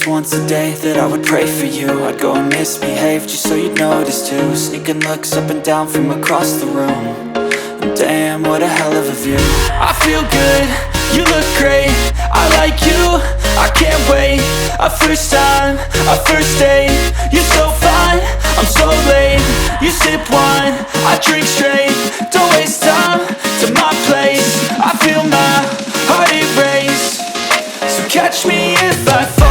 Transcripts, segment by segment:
once a day that I would pray for you. I'd go and misbehave just so you'd notice too. Sneaking looks up and down from across the room. And damn, what a hell of a view. I feel good, you look great, I like you, I can't wait. A first time, a first date, you're so fine, I'm so late. You sip wine, I drink straight. Don't waste time to my place. I feel my heart erase. So catch me if I fall.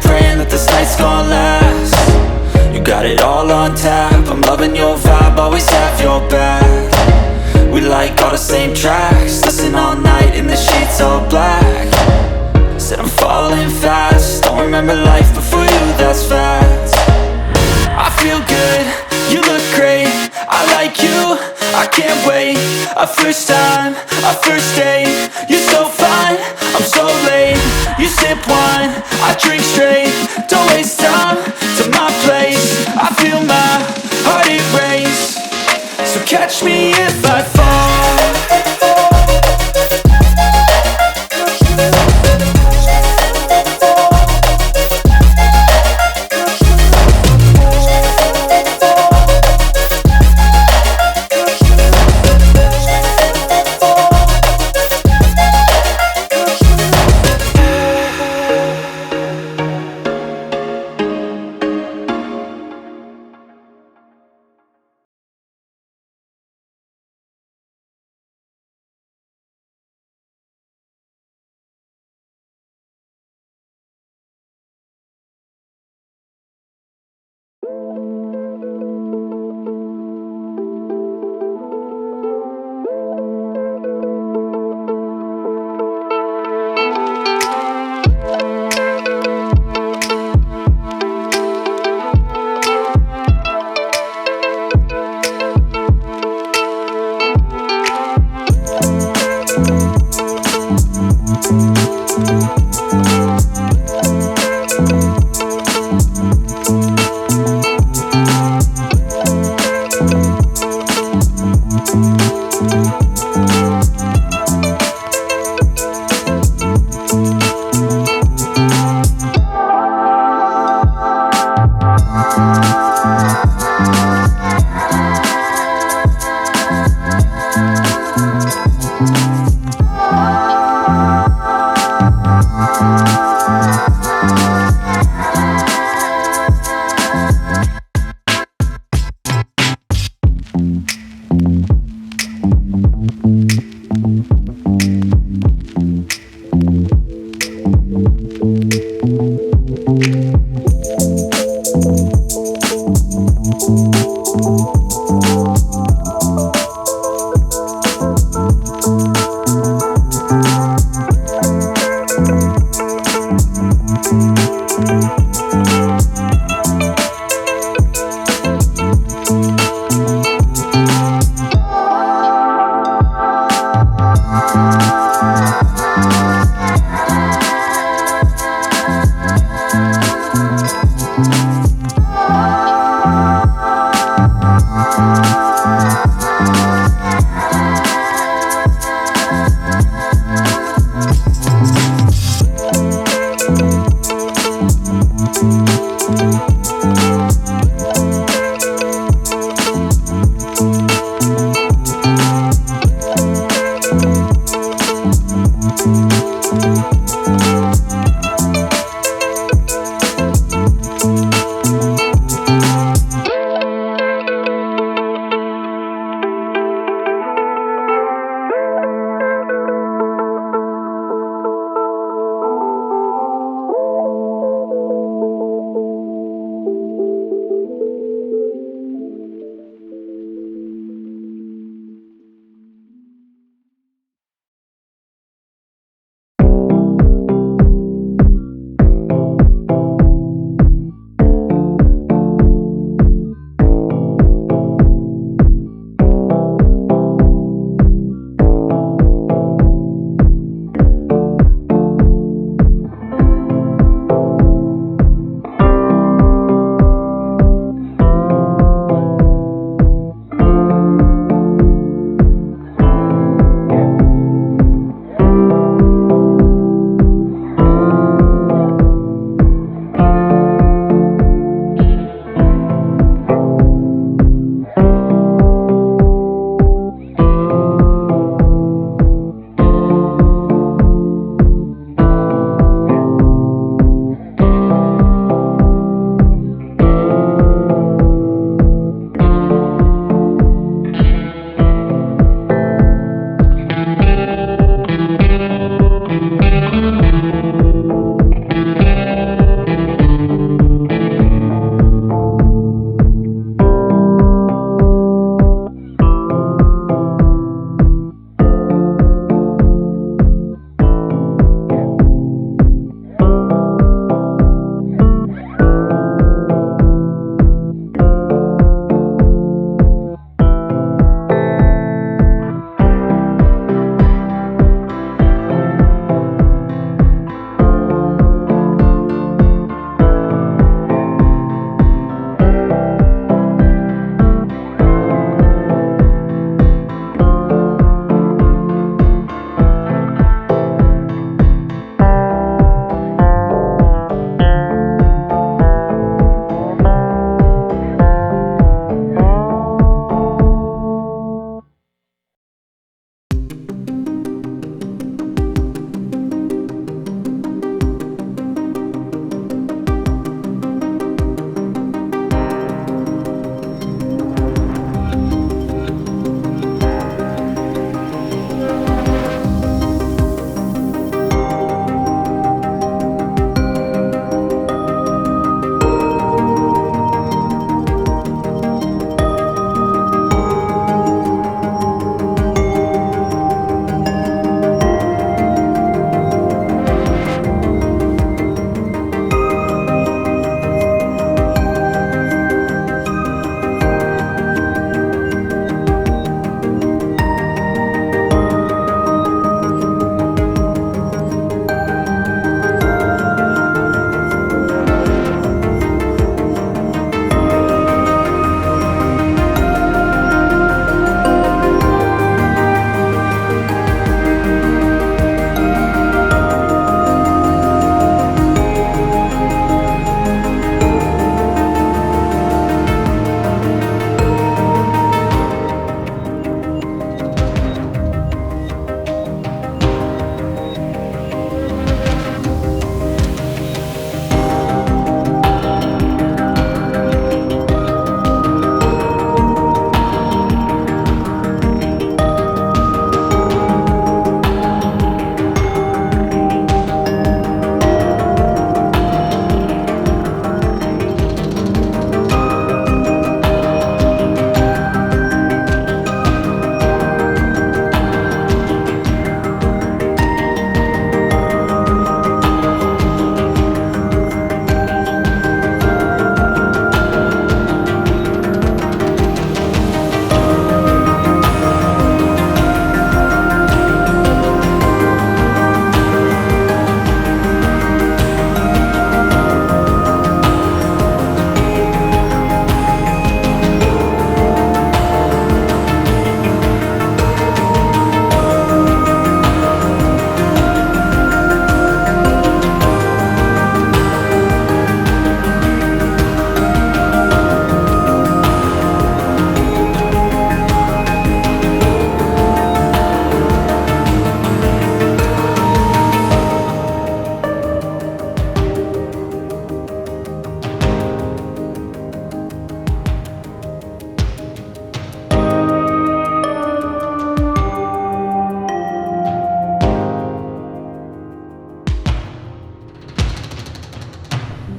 Praying that this night's gonna last. You got it all on tap, I'm loving your vibe, always have your back. We like all the same tracks, listen all night in the sheets all black. Said I'm falling fast, don't remember life before you, that's fact. I feel good, you look great, I like you, I can't wait. A first time, a first date, you're so fine, I'm so late. You sip wine, I drink straight. Don't waste time to my place. I feel my heart erase. So catch me if I fall.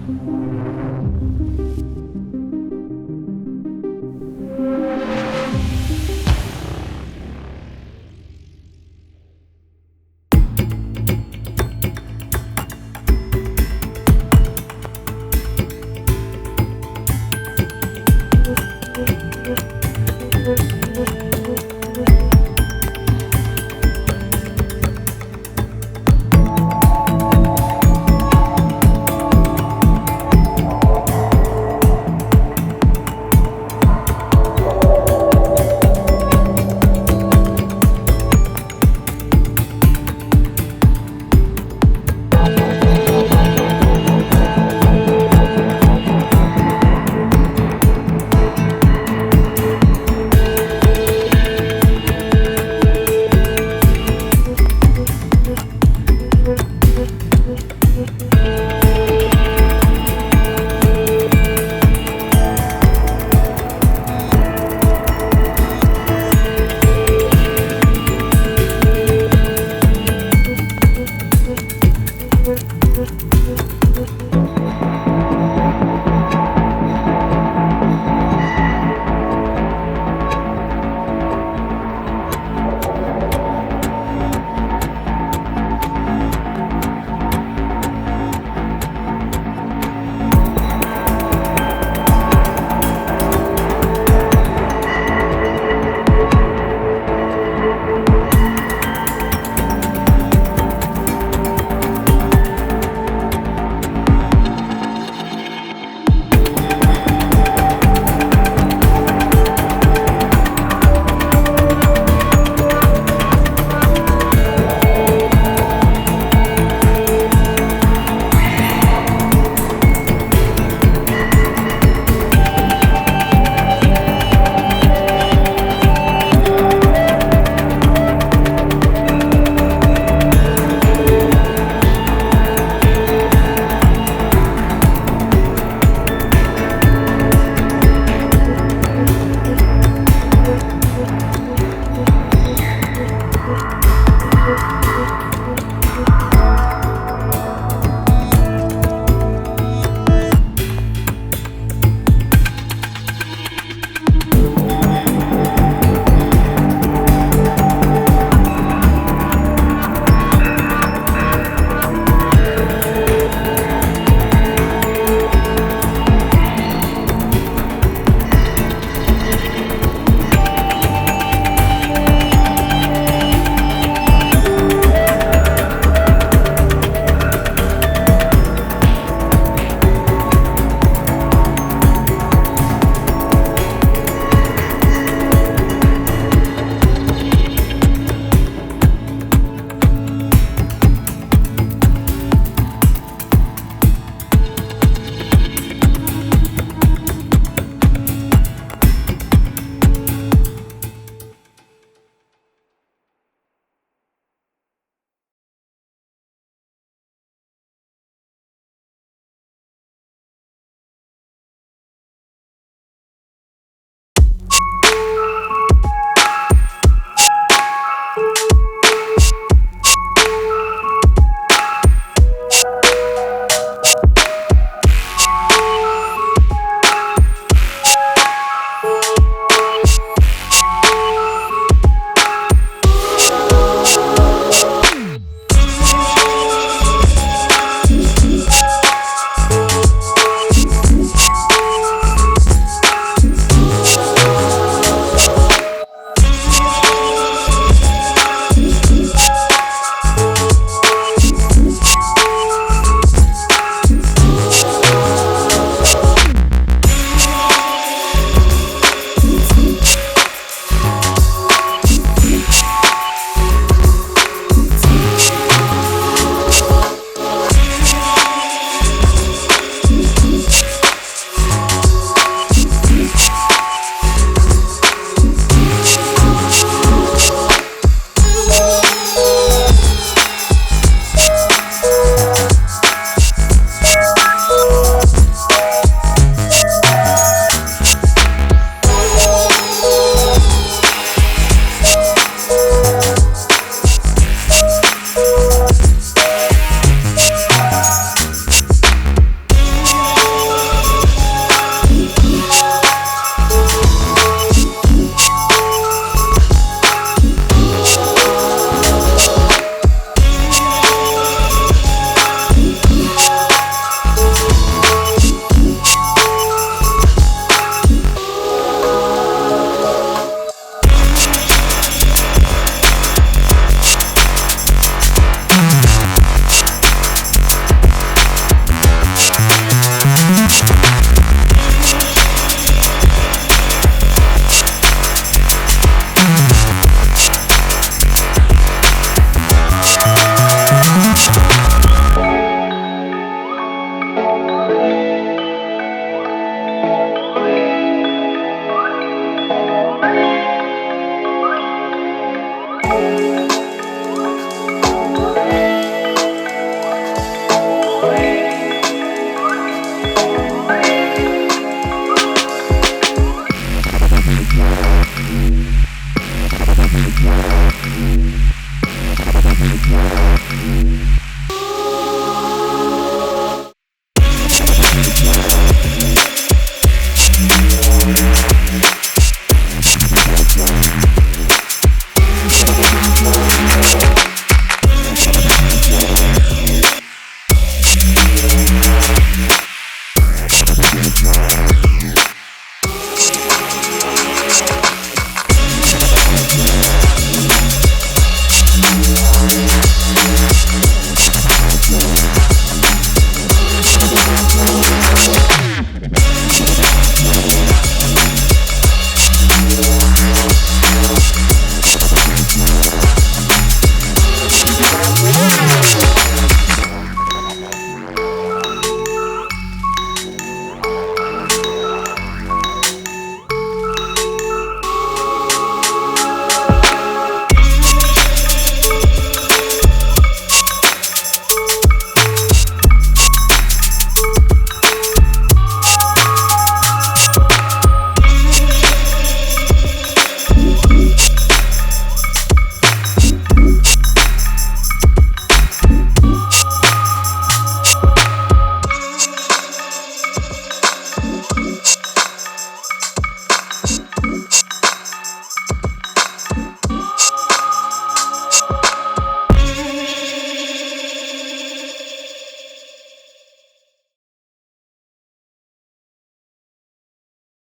We'll be right back.